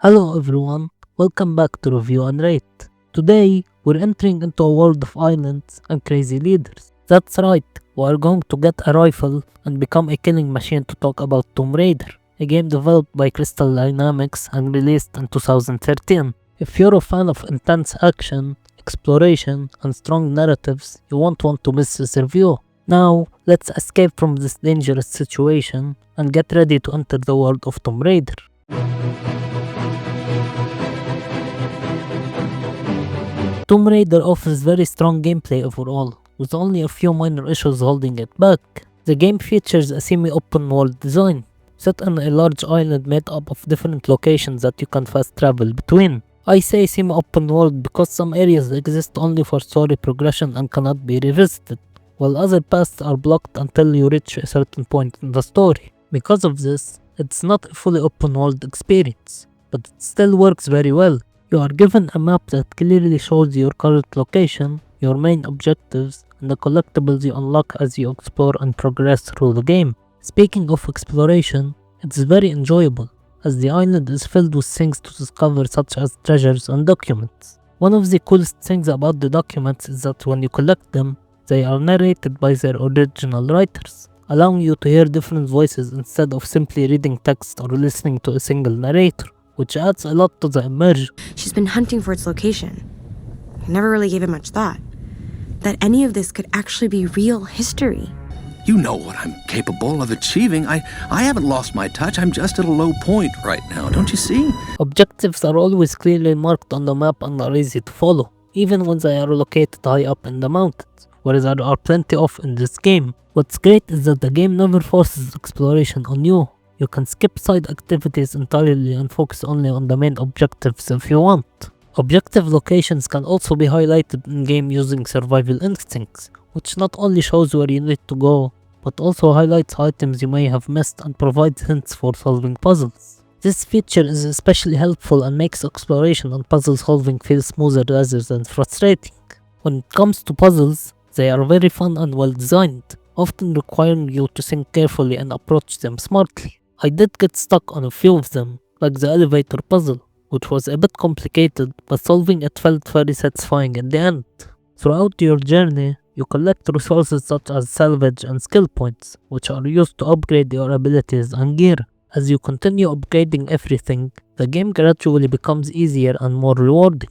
Hello everyone, welcome back to Review and Rate. Today, we're entering into a world of islands and crazy leaders. That's right, we're going to get a rifle and become a killing machine to talk about Tomb Raider, a game developed by Crystal Dynamics and released in 2013. If you're a fan of intense action, exploration, and strong narratives, you won't want to miss this review. Now, let's escape from this dangerous situation and get ready to enter the world of Tomb Raider. Tomb Raider offers very strong gameplay overall, with only a few minor issues holding it back. The game features a semi-open world design, set on a large island made up of different locations that you can fast travel between. I say semi-open world because some areas exist only for story progression and cannot be revisited, while other paths are blocked until you reach a certain point in the story. Because of this, it's not a fully open world experience, but it still works very well. You are given a map that clearly shows your current location, your main objectives, and the collectibles you unlock as you explore and progress through the game. Speaking of exploration, it's very enjoyable, as the island is filled with things to discover such as treasures and documents. One of the coolest things about the documents is that when you collect them, they are narrated by their original writers, allowing you to hear different voices instead of simply reading text or listening to a single narrator, which adds a lot to the immersion. She's been hunting for its location. I never really gave it much thought. That any of this could actually be real history. You know what I'm capable of achieving. I haven't lost my touch. I'm just at a low point right now, don't you see? Objectives are always clearly marked on the map and are easy to follow, even when they are located high up in the mountains, whereas there are plenty of in this game. What's great is that the game never forces exploration on you. You can skip side activities entirely and focus only on the main objectives if you want. Objective locations can also be highlighted in-game using survival instincts, which not only shows where you need to go, but also highlights items you may have missed and provides hints for solving puzzles. This feature is especially helpful and makes exploration and puzzle solving feel smoother rather than frustrating. When it comes to puzzles, they are very fun and well designed, often requiring you to think carefully and approach them smartly. I did get stuck on a few of them, like the elevator puzzle, which was a bit complicated, but solving it felt very satisfying in the end. Throughout your journey, you collect resources such as salvage and skill points, which are used to upgrade your abilities and gear. As you continue upgrading everything, the game gradually becomes easier and more rewarding.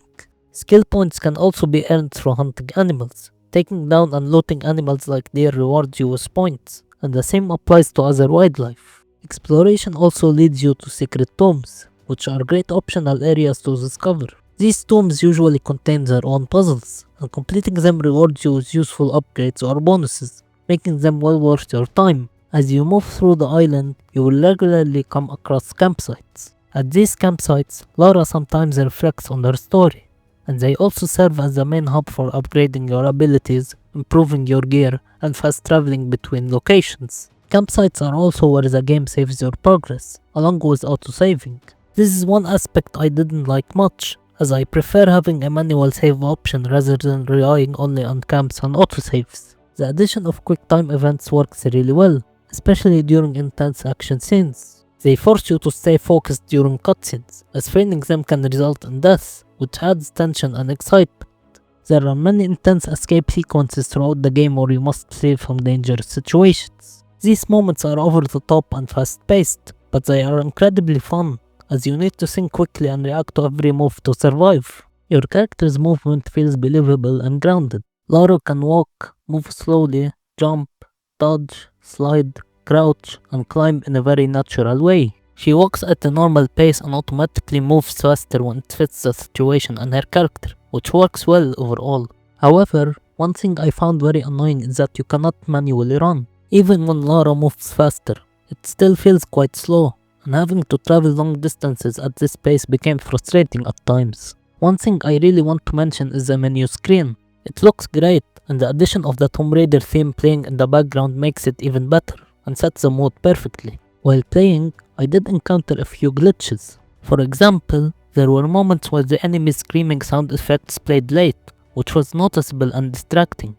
Skill points can also be earned through hunting animals. Taking down and looting animals like deer rewards you with points, and the same applies to other wildlife. Exploration also leads you to secret tombs, which are great optional areas to discover. These tombs usually contain their own puzzles, and completing them rewards you with useful upgrades or bonuses, making them well worth your time. As you move through the island, you will regularly come across campsites. At these campsites, Lara sometimes reflects on her story, and they also serve as the main hub for upgrading your abilities, improving your gear, and fast traveling between locations. Campsites are also where the game saves your progress, along with autosaving. This is one aspect I didn't like much, as I prefer having a manual save option rather than relying only on camps and autosaves. The addition of quick time events works really well, especially during intense action scenes. They force you to stay focused during cutscenes, as failing them can result in death, which adds tension and excitement. There are many intense escape sequences throughout the game where you must flee from dangerous situations. These moments are over the top and fast paced, but they are incredibly fun, as you need to think quickly and react to every move to survive. Your character's movement feels believable and grounded. Lara can walk, move slowly, jump, dodge, slide, crouch, and climb in a very natural way. She walks at a normal pace and automatically moves faster when it fits the situation and her character, which works well overall. However, one thing I found very annoying is that you cannot manually run. Even when Lara moves faster, it still feels quite slow, and having to travel long distances at this pace became frustrating at times. One thing I really want to mention is the menu screen. It looks great, and the addition of the Tomb Raider theme playing in the background makes it even better, and sets the mood perfectly. While playing, I did encounter a few glitches. For example, there were moments where the enemy screaming sound effects played late, which was noticeable and distracting.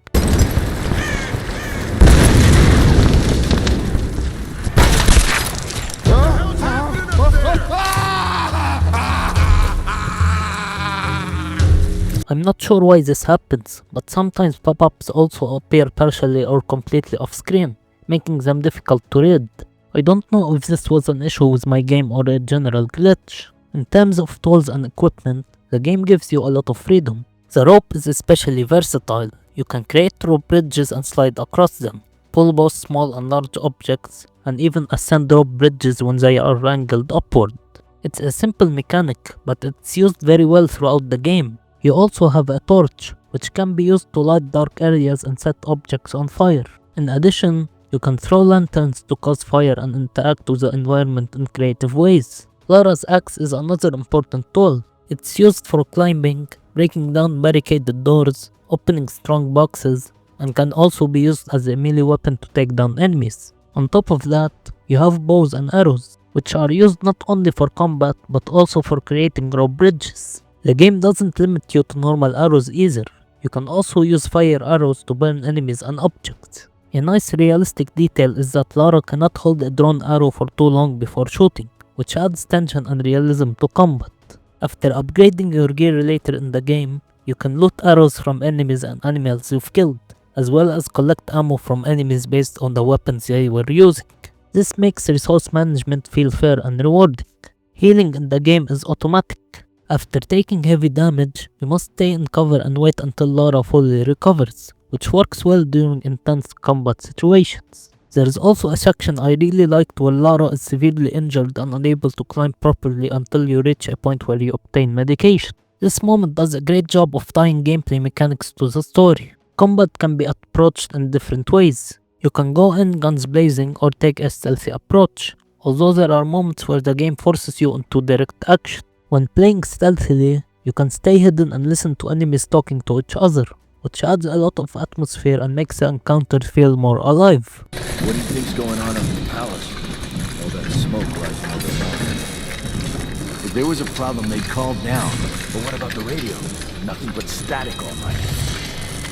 I'm not sure why this happens, but sometimes pop-ups also appear partially or completely off screen, making them difficult to read. I don't know if this was an issue with my game or a general glitch. In terms of tools and equipment, the game gives you a lot of freedom. The rope is especially versatile. You can create rope bridges and slide across them, pull both small and large objects, and even ascend rope bridges when they are angled upward. It's a simple mechanic, but it's used very well throughout the game. You also have a torch, which can be used to light dark areas and set objects on fire. In addition, you can throw lanterns to cause fire and interact with the environment in creative ways. Lara's axe is another important tool. It's used for climbing, breaking down barricaded doors, opening strong boxes, and can also be used as a melee weapon to take down enemies. On top of that, you have bows and arrows, which are used not only for combat but also for creating rope bridges. The game doesn't limit you to normal arrows either. You can also use fire arrows to burn enemies and objects. A nice realistic detail is that Lara cannot hold a drawn arrow for too long before shooting, which adds tension and realism to combat. After upgrading your gear later in the game, you can loot arrows from enemies and animals you've killed, as well as collect ammo from enemies based on the weapons they were using. This makes resource management feel fair and rewarding. Healing in the game is automatic. After taking heavy damage, you must stay in cover and wait until Lara fully recovers, which works well during intense combat situations. There is also a section I really liked where Lara is severely injured and unable to climb properly until you reach a point where you obtain medication. This moment does a great job of tying gameplay mechanics to the story. Combat can be approached in different ways. You can go in guns blazing or take a stealthy approach, although there are moments where the game forces you into direct action. When playing stealthily, you can stay hidden and listen to enemies talking to each other, which adds a lot of atmosphere and makes the encounter feel more alive. What do you think's going on up in the palace? All that smoke rising over the mountain. If there was a problem, they'd call down. But what about the radio? Nothing but static all night.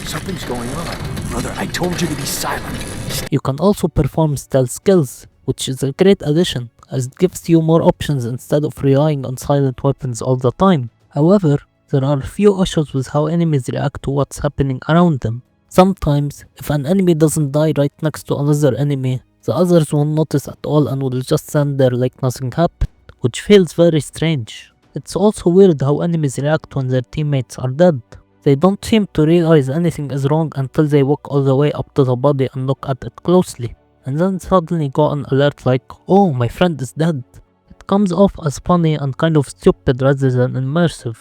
Something's going on. Brother, I told you to be silent. You can also perform stealth skills, which is a great addition, as it gives you more options instead of relying on silent weapons all the time. However, there are a few issues with how enemies react to what's happening around them. Sometimes, if an enemy doesn't die right next to another enemy, the others won't notice at all and will just stand there like nothing happened, which feels very strange. It's also weird how enemies react when their teammates are dead. They don't seem to realize anything is wrong until they walk all the way up to the body and look at it closely, and then suddenly go on alert like, oh, my friend is dead. It comes off as funny and kind of stupid rather than immersive.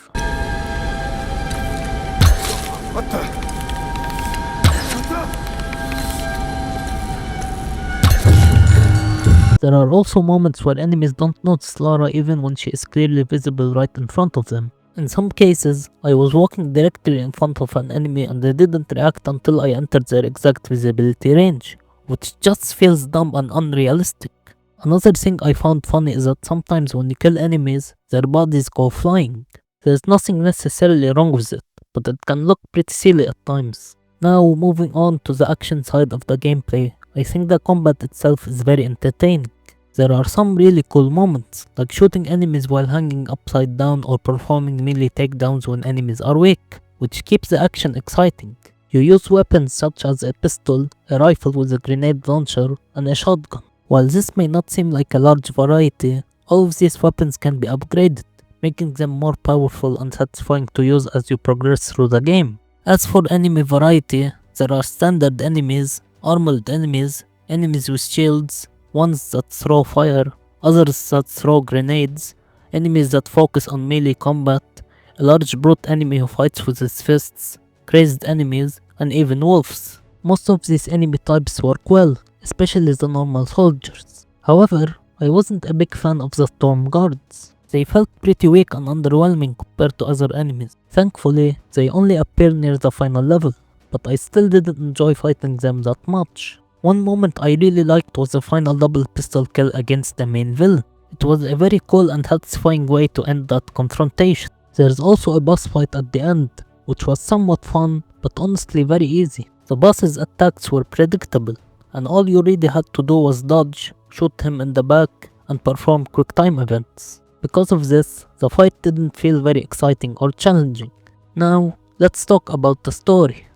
What the? There are also moments where enemies don't notice Lara even when she is clearly visible right in front of them. In some cases, I was walking directly in front of an enemy and they didn't react until I entered their exact visibility range, which just feels dumb and unrealistic. Another thing I found funny is that sometimes when you kill enemies, their bodies go flying. There's nothing necessarily wrong with it, but it can look pretty silly at times. Now moving on to the action side of the gameplay, I think the combat itself is very entertaining. There are some really cool moments, like shooting enemies while hanging upside down or performing melee takedowns when enemies are weak, which keeps the action exciting. You use weapons such as a pistol, a rifle with a grenade launcher, and a shotgun. While this may not seem like a large variety, all of these weapons can be upgraded, making them more powerful and satisfying to use as you progress through the game. As for enemy variety, there are standard enemies, armored enemies, enemies with shields, ones that throw fire, others that throw grenades, enemies that focus on melee combat, a large brute enemy who fights with his fists, crazed enemies, and even wolves. Most of these enemy types work well, especially the normal soldiers. However, I wasn't a big fan of the storm guards. They felt pretty weak and underwhelming compared to other enemies. Thankfully, they only appear near the final level, but I still didn't enjoy fighting them that much. One moment I really liked was the final double pistol kill against the main villain. It was a very cool and satisfying way to end that confrontation. There's also a boss fight at the end, which was somewhat fun, but honestly very easy. The boss's attacks were predictable, and all you really had to do was dodge, shoot him in the back, and perform quick time events. Because of this, the fight didn't feel very exciting or challenging. Now, let's talk about the story.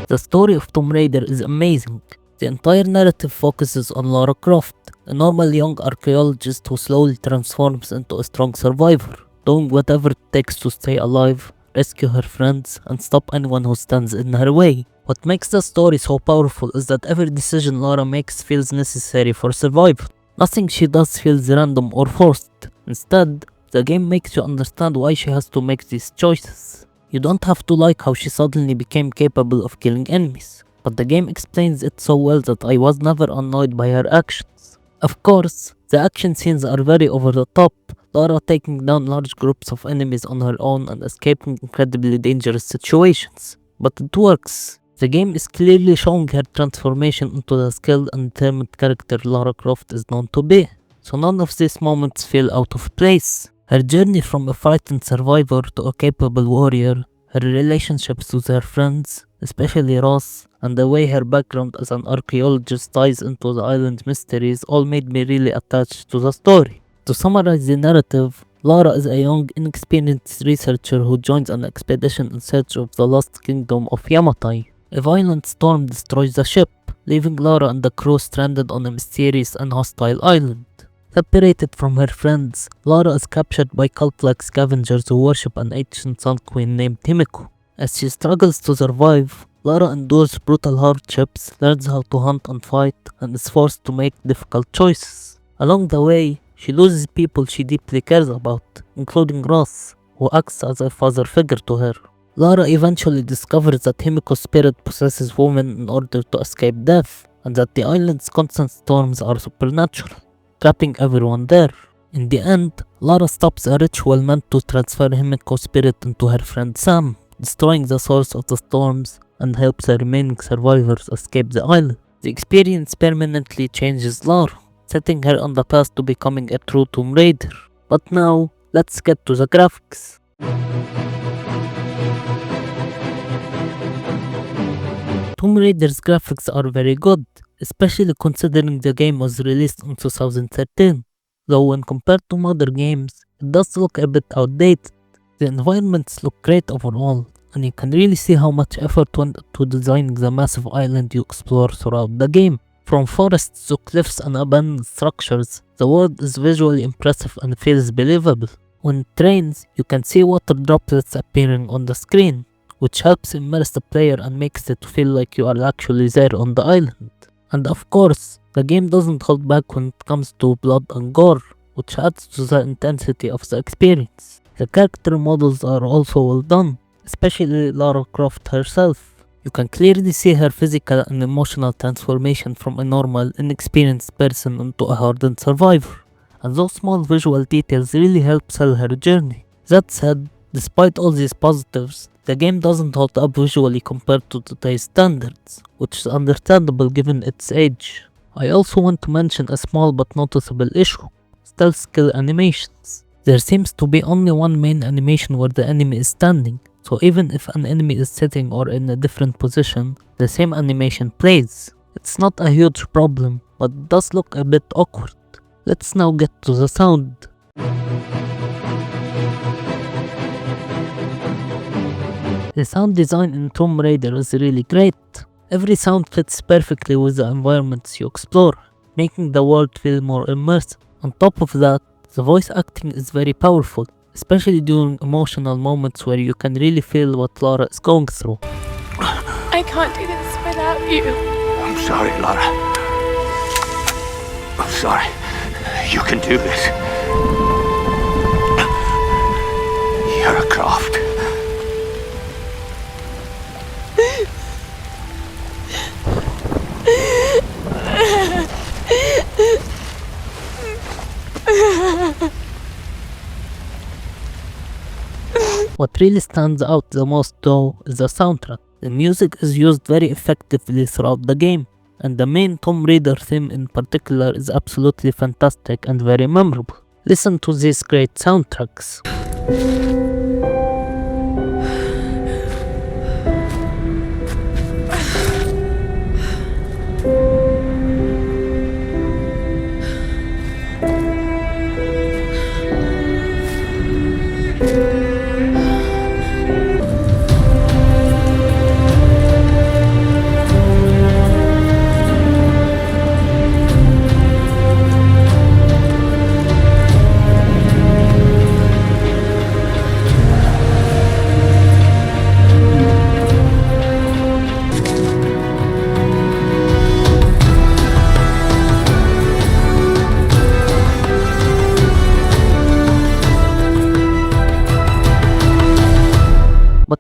The story of Tomb Raider is amazing. The entire narrative focuses on Lara Croft, a normal young archaeologist who slowly transforms into a strong survivor, doing whatever it takes to stay alive, rescue her friends, and stop anyone who stands in her way. What makes the story so powerful is that every decision Lara makes feels necessary for survival. Nothing she does feels random or forced. Instead, the game makes you understand why she has to make these choices. You don't have to like how she suddenly became capable of killing enemies, but the game explains it so well that I was never annoyed by her actions. Of course, the action scenes are very over the top, Lara taking down large groups of enemies on her own and escaping incredibly dangerous situations. But it works. The game is clearly showing her transformation into the skilled and determined character Lara Croft is known to be, so none of these moments feel out of place. Her journey from a frightened survivor to a capable warrior, her relationships with her friends, especially Ross, and the way her background as an archaeologist ties into the island's mysteries all made me really attached to the story. To summarize the narrative, Lara is a young, inexperienced researcher who joins an expedition in search of the lost kingdom of Yamatai. A violent storm destroys the ship, leaving Lara and the crew stranded on a mysterious and hostile island. Separated from her friends, Lara is captured by cult-like scavengers who worship an ancient sun queen named Himiko. As she struggles to survive, Lara endures brutal hardships, learns how to hunt and fight, and is forced to make difficult choices. Along the way, she loses people she deeply cares about, including Ross, who acts as a father figure to her. Lara eventually discovers that Himiko's spirit possesses women in order to escape death, and that the island's constant storms are supernatural, trapping everyone there. In the end, Lara stops a ritual meant to transfer Himiko's spirit into her friend Sam, destroying the source of the storms, and helps the remaining survivors escape the island. The experience permanently changes Lara, setting her on the path to becoming a true Tomb Raider. But now, let's get to the graphics. Tomb Raider's graphics are very good, especially considering the game was released in 2013, though when compared to modern games, it does look a bit outdated. The environments look great overall, and you can really see how much effort went into designing the massive island you explore throughout the game. From forests to cliffs and abandoned structures, the world is visually impressive and feels believable. When it rains, you can see water droplets appearing on the screen, which helps immerse the player and makes it feel like you are actually there on the island. And of course, the game doesn't hold back when it comes to blood and gore, which adds to the intensity of the experience. The character models are also well done, especially Lara Croft herself. You can clearly see her physical and emotional transformation from a normal, inexperienced person into a hardened survivor, and those small visual details really help sell her journey. That said, despite all these positives, the game doesn't hold up visually compared to today's standards, which is understandable given its age. I also want to mention a small but noticeable issue: stealth skill animations. There seems to be only one main animation where the enemy is standing, so even if an enemy is sitting or in a different position, the same animation plays. It's not a huge problem, but it does look a bit awkward. Let's now get to the sound. The sound design in Tomb Raider is really great. Every sound fits perfectly with the environments you explore, making the world feel more immersive. On top of that, the voice acting is very powerful, especially during emotional moments where you can really feel what Lara is going through. I can't do this without you. I'm sorry, Lara. I'm sorry. You can do this. Lara Croft. What really stands out the most though is the soundtrack. The music is used very effectively throughout the game, and the main Tomb Raider theme in particular is absolutely fantastic and very memorable. Listen to these great soundtracks.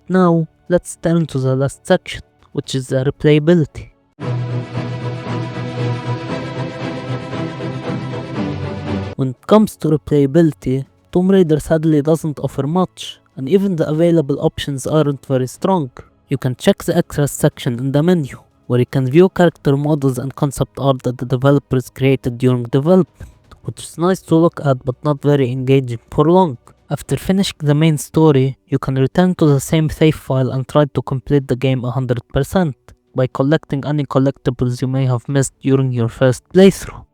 now, let's turn to the last section, which is the replayability. When it comes to replayability, Tomb Raider sadly doesn't offer much, and even the available options aren't very strong. You can check the extras section in the menu, where you can view character models and concept art that the developers created during development, which is nice to look at but not very engaging for long. After finishing the main story, you can return to the same save file and try to complete the game 100% by collecting any collectibles you may have missed during your first playthrough.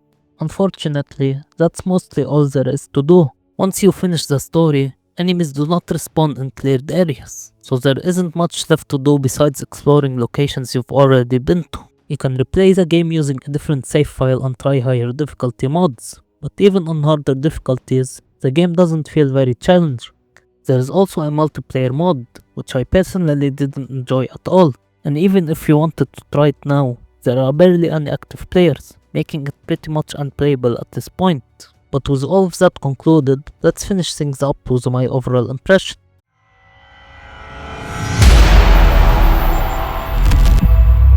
Unfortunately, that's mostly all there is to do. Once you finish the story, enemies do not respawn in cleared areas, so there isn't much left to do besides exploring locations you've already been to. You can replay the game using a different save file and try higher difficulty mods, but even on harder difficulties, the game doesn't feel very challenging. There is also a multiplayer mod, which I personally didn't enjoy at all, and even if you wanted to try it now, there are barely any active players, making it pretty much unplayable at this point. But with all of that concluded, let's finish things up with my overall impression.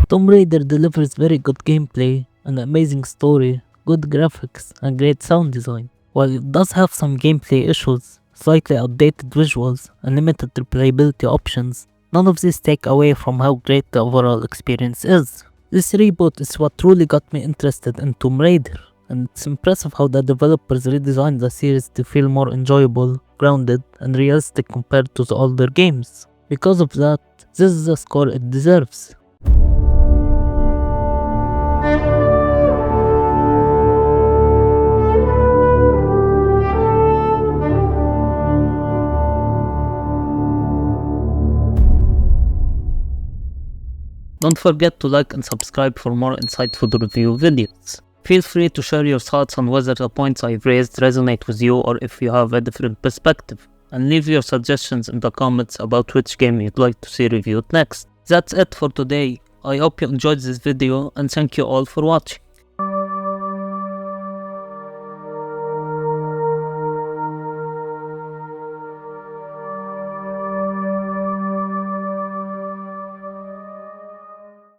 Tomb Raider delivers very good gameplay, an amazing story, good graphics, and great sound design. While it does have some gameplay issues, slightly outdated visuals, and limited replayability options, none of these take away from how great the overall experience is. This reboot is what truly got me interested in Tomb Raider, and it's impressive how the developers redesigned the series to feel more enjoyable, grounded, and realistic compared to the older games. Because of that, this is the score it deserves. Don't forget to like and subscribe for more insightful review videos. Feel free to share your thoughts on whether the points I've raised resonate with you or if you have a different perspective, and leave your suggestions in the comments about which game you'd like to see reviewed next. That's it for today. I hope you enjoyed this video and thank you all for watching.